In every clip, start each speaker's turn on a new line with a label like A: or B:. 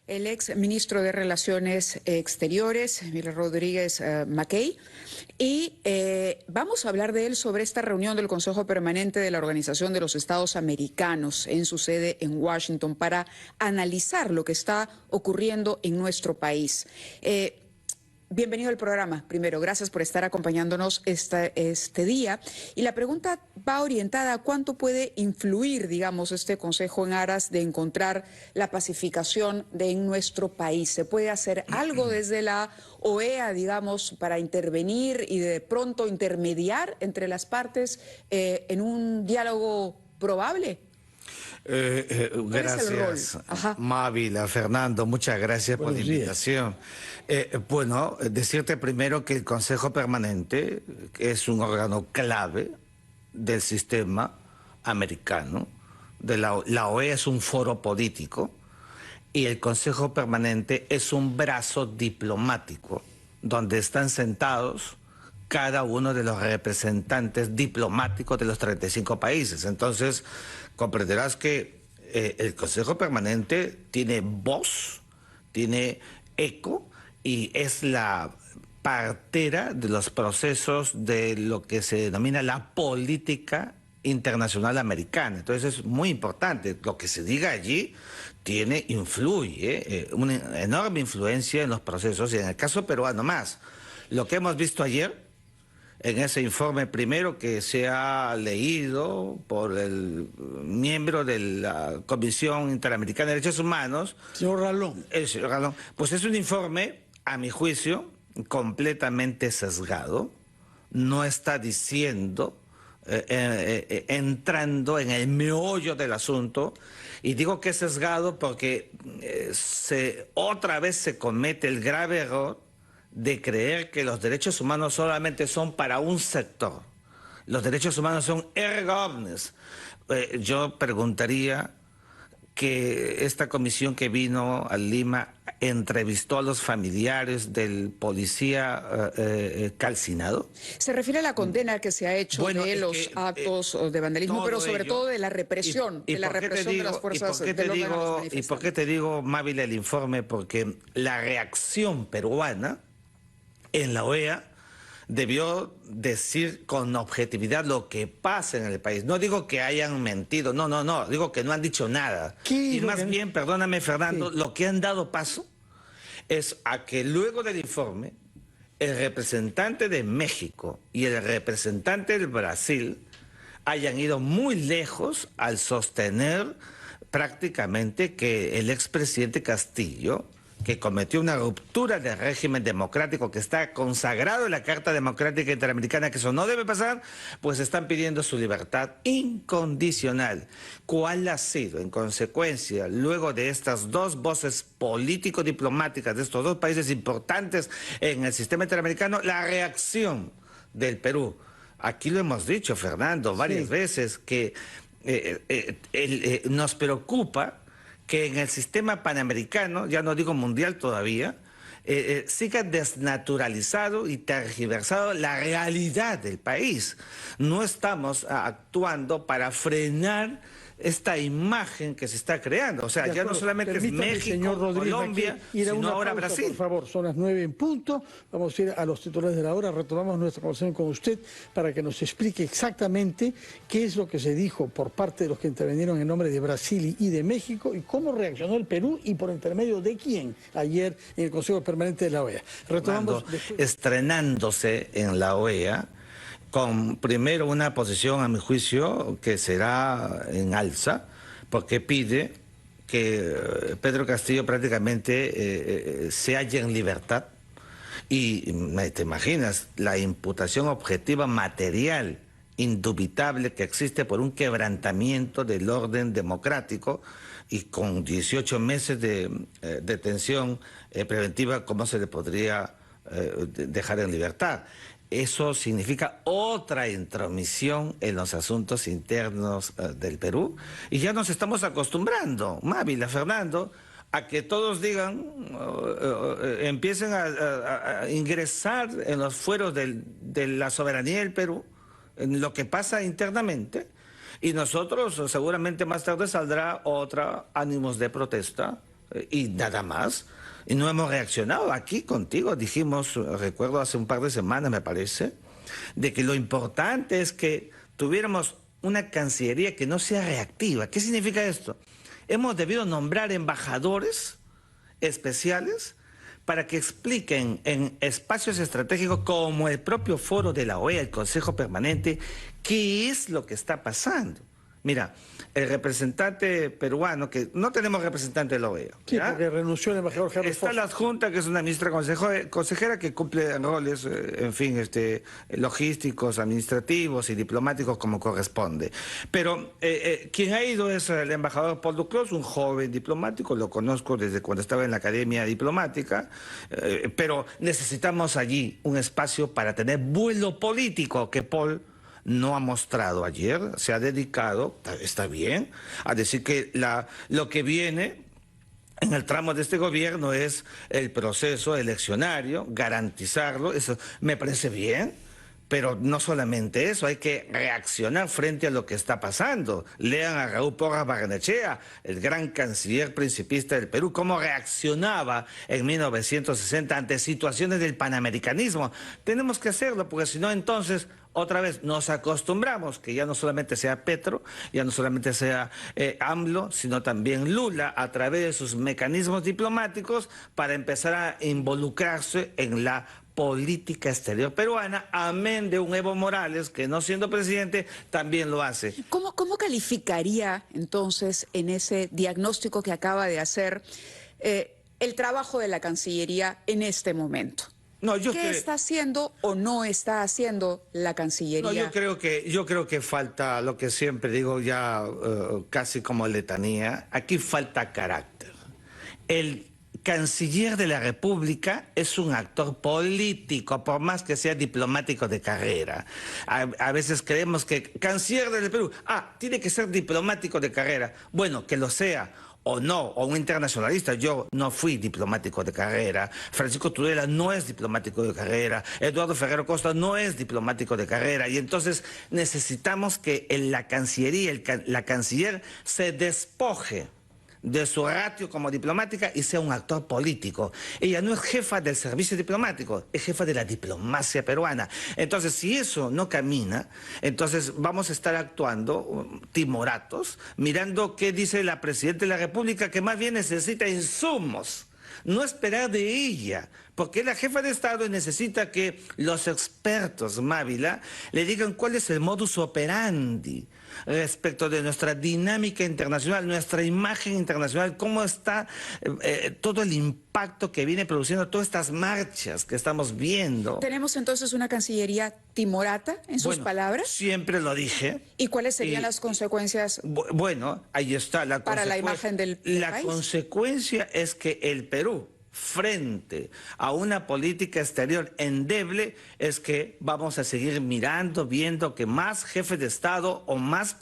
A: el ex ministro de Relaciones Exteriores, Miguel Rodríguez Mackey, y vamos a hablar de él sobre esta reunión del Consejo Permanente de la Organización de los Estados Americanos en su sede en Washington para analizar lo que está ocurriendo en nuestro país. Bienvenido al programa. Primero, gracias por estar acompañándonos este día. Y la pregunta va orientada a cuánto puede influir, digamos, este Consejo en aras de encontrar la pacificación en nuestro país. ¿Se puede hacer algo desde la OEA, digamos, para intervenir y de pronto intermediar entre las partes en un diálogo probable?
B: Gracias, Mávila, Fernando, muchas gracias por la invitación. Bueno, decirte primero que el Consejo Permanente es un órgano clave del sistema americano. La OEA es un foro político y el Consejo Permanente es un brazo diplomático donde están sentados cada uno de los representantes diplomáticos de los 35 países. Entonces, comprenderás que el Consejo Permanente tiene voz, tiene eco y es la partera de los procesos de lo que se denomina la política internacional americana. Entonces es muy importante. Lo que se diga allí influye, una enorme influencia en los procesos y en el caso peruano más. Lo que hemos visto ayer en ese informe primero que se ha leído por el miembro de la Comisión Interamericana de Derechos Humanos,
C: señor Ralón.
B: El señor Ralón, pues es un informe, a mi juicio, completamente sesgado. No está diciendo, entrando en el meollo del asunto, y digo que es sesgado porque otra vez se comete el grave error de creer que los derechos humanos solamente son para un sector. Los derechos humanos son erga omnes. Yo preguntaría que esta comisión que vino a Lima entrevistó a los familiares del policía calcinado.
A: Se refiere a la condena que se ha hecho de los actos de vandalismo, pero sobre todo de la represión, de la represión de las fuerzas del orden a los manifestantes.
B: ¿Y por qué te digo, Mávila, el informe? Porque la reacción peruana en la OEA debió decir con objetividad lo que pasa en el país. No digo que hayan mentido, no, digo que no han dicho nada. Y más bien, perdóname, Fernando, lo que han dado paso es a que luego del informe el representante de México y el representante del Brasil hayan ido muy lejos al sostener prácticamente que el expresidente Castillo, que cometió una ruptura del régimen democrático que está consagrado en la Carta Democrática Interamericana, que eso no debe pasar, pues están pidiendo su libertad incondicional. ¿Cuál ha sido, en consecuencia, luego de estas dos voces político-diplomáticas de estos dos países importantes en el sistema interamericano, la reacción del Perú? Aquí lo hemos dicho, Fernando, varias veces, que nos preocupa que en el sistema panamericano, ya no digo mundial todavía, siga desnaturalizado y tergiversado la realidad del país. No estamos actuando para frenar esta imagen que se está creando. O sea, ya no solamente es México, Colombia, sino ahora Brasil.
C: Por favor, son las 9 en punto. Vamos a ir a los titulares de la hora. Retomamos nuestra conversación con usted para que nos explique exactamente qué es lo que se dijo por parte de los que intervinieron en nombre de Brasil y de México y cómo reaccionó el Perú y por intermedio de quién ayer en el Consejo Permanente de la OEA.
B: Retomamos. Estrenándose en la OEA, con primero una posición, a mi juicio, que será en alza, porque pide que Pedro Castillo prácticamente se halle en libertad. Y te imaginas, la imputación objetiva material, indubitable, que existe por un quebrantamiento del orden democrático y con 18 meses de detención preventiva, ¿cómo se le podría dejar en libertad? Eso significa otra intromisión en los asuntos internos del Perú. Y ya nos estamos acostumbrando, Mávila, Fernando, a que todos digan, empiecen a ingresar en los fueros de la soberanía del Perú, en lo que pasa internamente, y nosotros seguramente más tarde saldrá otra ánimos de protesta y nada más. Y no hemos reaccionado. Aquí contigo dijimos, recuerdo hace un par de semanas me parece, de que lo importante es que tuviéramos una Cancillería que no sea reactiva. ¿Qué significa esto? Hemos debido nombrar embajadores especiales para que expliquen en espacios estratégicos como el propio foro de la OEA, el Consejo Permanente, qué es lo que está pasando. Mira, el representante peruano, que no tenemos representante de la OEA.
C: Sí, porque renunció el embajador Carlos
B: Está
C: Foster.
B: la adjunta, que es una ministra consejera que cumple roles, en fin, logísticos, administrativos y diplomáticos como corresponde. Pero quien ha ido es el embajador Paul Duclos, un joven diplomático, lo conozco desde cuando estaba en la Academia Diplomática, pero necesitamos allí un espacio para tener vuelo político que Paul no ha mostrado ayer, se ha dedicado, está bien, a decir que lo que viene en el tramo de este gobierno es el proceso eleccionario, garantizarlo, eso me parece bien. Pero no solamente eso, hay que reaccionar frente a lo que está pasando. Lean a Raúl Porras Barrenechea, el gran canciller principista del Perú, cómo reaccionaba en 1960 ante situaciones del panamericanismo. Tenemos que hacerlo, porque si no, entonces, otra vez, nos acostumbramos que ya no solamente sea Petro, ya no solamente sea AMLO, sino también Lula, a través de sus mecanismos diplomáticos, para empezar a involucrarse en la política exterior peruana, amén de un Evo Morales que, no siendo presidente, también lo hace.
A: ¿Cómo calificaría entonces en ese diagnóstico que acaba de hacer el trabajo de la Cancillería en este momento?
B: No,
A: ¿Qué está haciendo o no está haciendo la Cancillería?
B: No, yo creo que falta, lo que siempre digo ya casi como letanía, aquí falta carácter. El canciller de la República es un actor político, por más que sea diplomático de carrera. A veces creemos que canciller del Perú, tiene que ser diplomático de carrera. Bueno, que lo sea o no, o un internacionalista. Yo no fui diplomático de carrera. Francisco Tudela no es diplomático de carrera. Eduardo Ferrero Costa no es diplomático de carrera. Y entonces necesitamos que en la Cancillería, la canciller se despoje de su ratio como diplomática y sea un actor político. Ella no es jefa del servicio diplomático, es jefa de la diplomacia peruana. Entonces, si eso no camina, entonces vamos a estar actuando timoratos, mirando qué dice la Presidenta de la República, que más bien necesita insumos, no esperar de ella, porque la jefa de Estado necesita que los expertos, Mávila, le digan cuál es el modus operandi respecto de nuestra dinámica internacional, nuestra imagen internacional, cómo está todo el impacto que viene produciendo todas estas marchas que estamos viendo.
A: ¿Tenemos entonces una Cancillería timorata, en sus palabras?
B: Siempre lo dije.
A: ¿Y cuáles serían las consecuencias?
B: Bueno, ahí está la
A: para la imagen del país.
B: La consecuencia es que el Perú, frente a una política exterior endeble, es que vamos a seguir mirando, viendo que más jefes de Estado o más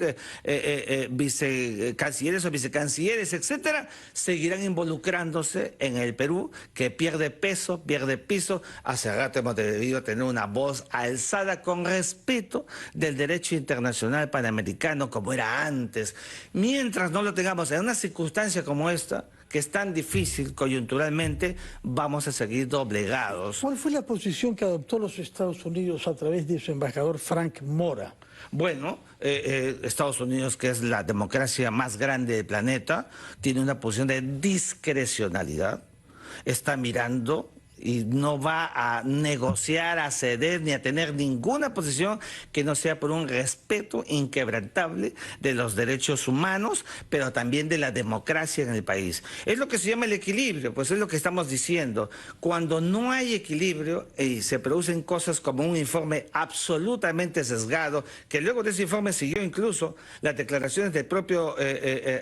B: vicecancilleres o vicecancilleres, etcétera, seguirán involucrándose en el Perú, que pierde peso, pierde piso. Hace rato hemos debido tener una voz alzada con respeto del derecho internacional panamericano como era antes. Mientras no lo tengamos en una circunstancia como esta, que es tan difícil coyunturalmente, vamos a seguir doblegados.
C: ¿Cuál fue la posición que adoptó los Estados Unidos a través de su embajador Frank Mora?
B: Bueno, Estados Unidos, que es la democracia más grande del planeta, tiene una posición de discrecionalidad, está mirando y no va a negociar, a ceder ni a tener ninguna posición que no sea por un respeto inquebrantable de los derechos humanos, pero también de la democracia en el país. Es lo que se llama el equilibrio, pues es lo que estamos diciendo. Cuando no hay equilibrio y se producen cosas como un informe absolutamente sesgado, que luego de ese informe siguió incluso las declaraciones del propio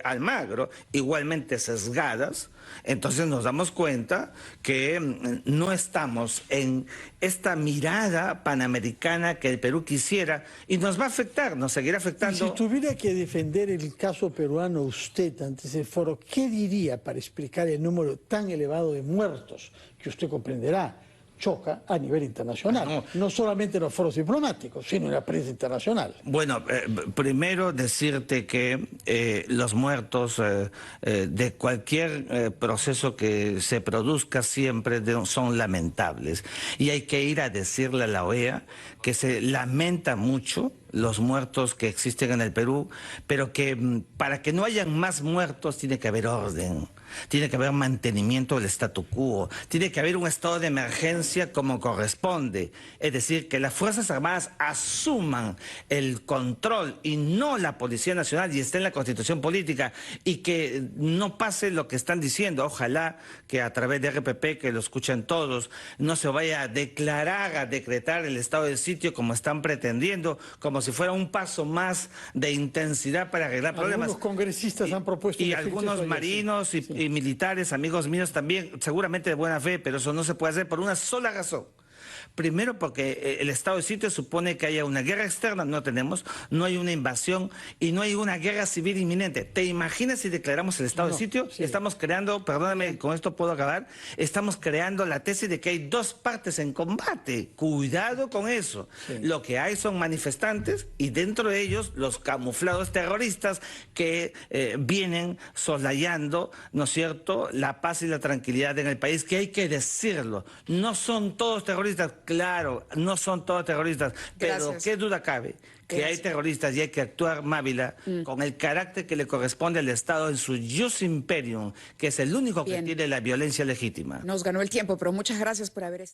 B: Almagro, igualmente sesgadas, entonces nos damos cuenta que no estamos en esta mirada panamericana que el Perú quisiera y nos va a afectar, nos seguirá afectando.
C: Y si tuviera que defender el caso peruano usted ante ese foro, ¿qué diría para explicar el número tan elevado de muertos que usted comprenderá? choca a nivel internacional, no solamente en los foros diplomáticos, sino en la prensa internacional.
B: Bueno, primero decirte que los muertos de cualquier proceso que se produzca siempre son lamentables. Y hay que ir a decirle a la OEA que se lamenta mucho los muertos que existen en el Perú, pero que para que no hayan más muertos tiene que haber orden, tiene que haber mantenimiento del statu quo, tiene que haber un estado de emergencia como corresponde, es decir, que las Fuerzas Armadas asuman el control y no la Policía Nacional, y esté en la Constitución Política, y que no pase lo que están diciendo. Ojalá que a través de RPP, que lo escuchen todos, no se vaya a declarar, a decretar el estado de sitio como están pretendiendo, como si fuera un paso más de intensidad para arreglar problemas.
C: Algunos congresistas han propuesto...
B: Y algunos marinos y militares, amigos míos también, seguramente de buena fe, pero eso no se puede hacer por una sola razón. Primero, porque el estado de sitio supone que haya una guerra externa, no tenemos, no hay una invasión y no hay una guerra civil inminente. ¿Te imaginas si declaramos el estado de sitio? Sí. Estamos creando, perdóname, con esto puedo acabar, estamos creando la tesis de que hay dos partes en combate. Cuidado con eso. Sí. Lo que hay son manifestantes y dentro de ellos los camuflados terroristas que vienen soslayando, ¿no es cierto?, la paz y la tranquilidad en el país, que hay que decirlo. No son todos terroristas. Claro, no son todos terroristas, pero gracias. ¿Qué duda cabe? Que gracias. Hay terroristas y hay que actuar, Mávila, con el carácter que le corresponde al Estado en su jus imperium, que es el único que tiene la violencia legítima.
A: Nos ganó el tiempo, pero muchas gracias por haber estado.